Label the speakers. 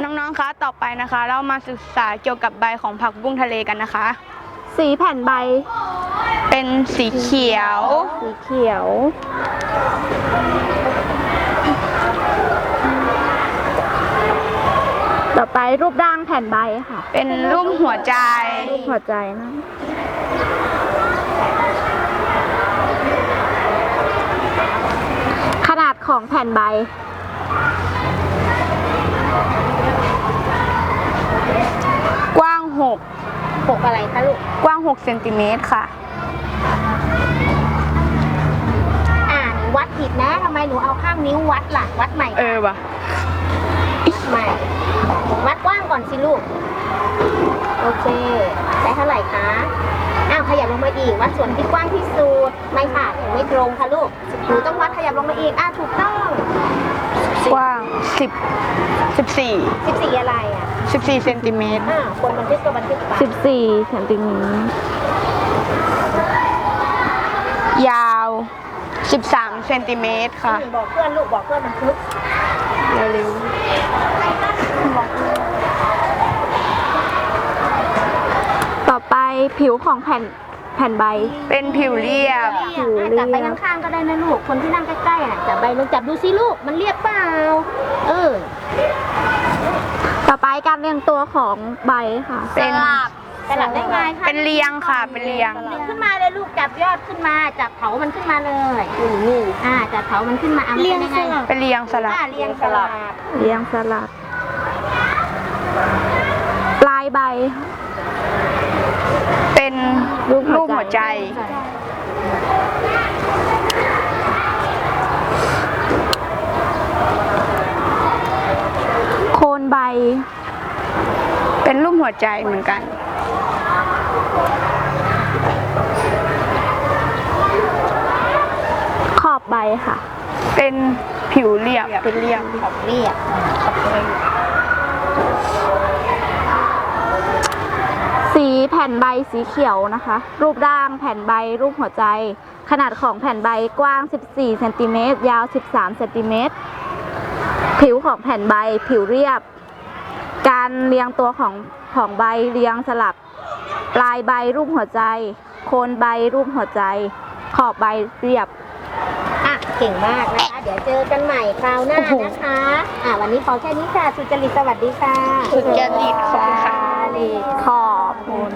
Speaker 1: น้องๆคะต่อไปนะคะ เรามาศึกษาเกี่ยวกับใบของผักบุ้งทะเลกันนะคะ
Speaker 2: สีแผ่นใบ
Speaker 1: เป็นสีเขียว
Speaker 2: สีเขียว ต่อไปรูปร่างแผ่นใบค่ะ
Speaker 1: เป็นรูปหัวใจ
Speaker 2: รูปหัวใจนะขนาดของแผ่นใบ
Speaker 1: กว้าง
Speaker 2: ปกอะไรคะลูก
Speaker 1: 6 กว้าง6เซนติเมตรค่ะ
Speaker 2: หนูวัดผิดนะทำไมหนูเอาข้างนิ้ววัดล่ะ วัดใหม่
Speaker 1: ว่ะ
Speaker 2: ใหม่ วัดกว้างก่อนสิลูก โอเค ได้เท่าไหร่คะ ขยับลงมาอีก วัดส่วนที่กว้างที่สุด ไม่ค่ะไม่ตรงค่ะลูก หนูต้องวัดขยับลงมาอีก ถูกต้อง
Speaker 1: กว้าง14
Speaker 2: อะไร
Speaker 1: 14เซนติเมตร
Speaker 2: คนบันทึกก็บันทึกไป14เซนติเมตร
Speaker 1: ยาว13เซนติเมตรค่ะ
Speaker 2: บอกเพื่อนลูก บอกเพื่อนบันทึก
Speaker 1: เร็ว
Speaker 2: ต่อไปผิวของแผ่นใบ
Speaker 1: ๆเป็นผิวเรียบ
Speaker 2: จับไปข้างๆก็ได้นะลูก คนที่นั่งใกล้ๆจับใบลองจับดูสิลูก มันเรียบเปล่า ต่อไปการเรียงตัวของใบค่ะ
Speaker 1: เป็น
Speaker 2: สลับได้ไงคะ
Speaker 1: เป็นเรียงค่ะ เป็นเรียง
Speaker 2: ดึงขึ้นมาเลยลูก จับยอดขึ้นมา จับเถามันขึ้นมาเลยจับเถามันขึ้นมาเรียงยังไง
Speaker 1: เป็นเรียงสลับ
Speaker 2: เรียงสลับเรียงสลับปลายใบ
Speaker 1: เป็นรูปหัวใจ
Speaker 2: โคนใบ
Speaker 1: เป็นรูปหัวใจเหมือนกัน
Speaker 2: ขอบใบค่ะ
Speaker 1: เป็นผิวเรียบ เป็นเรียบ
Speaker 2: ขอบเรียบสีแผ่นใบสีเขียวนะคะ รูปร่างแผ่นใบรูปหัวใจ ขนาดของแผ่นใบกว้าง14เซนติเมตรยาว13เซนติเมตรผิวของแผ่นใบผิวเรียบ การเรียงตัวของใบเรียงสลับปลายใบรูปหัวใจ โคนใบรูปหัวใจ ขอบใบเรียบเก่งมากนะคะ เดี๋ยวเจอกันใหม่คราวหน้านะคะวันนี้ขอแค่นี้ค่ะ สุจริตสวัสดีค่ะ
Speaker 1: สุจริตขอบคุณค่ะ
Speaker 2: ขอบคุณ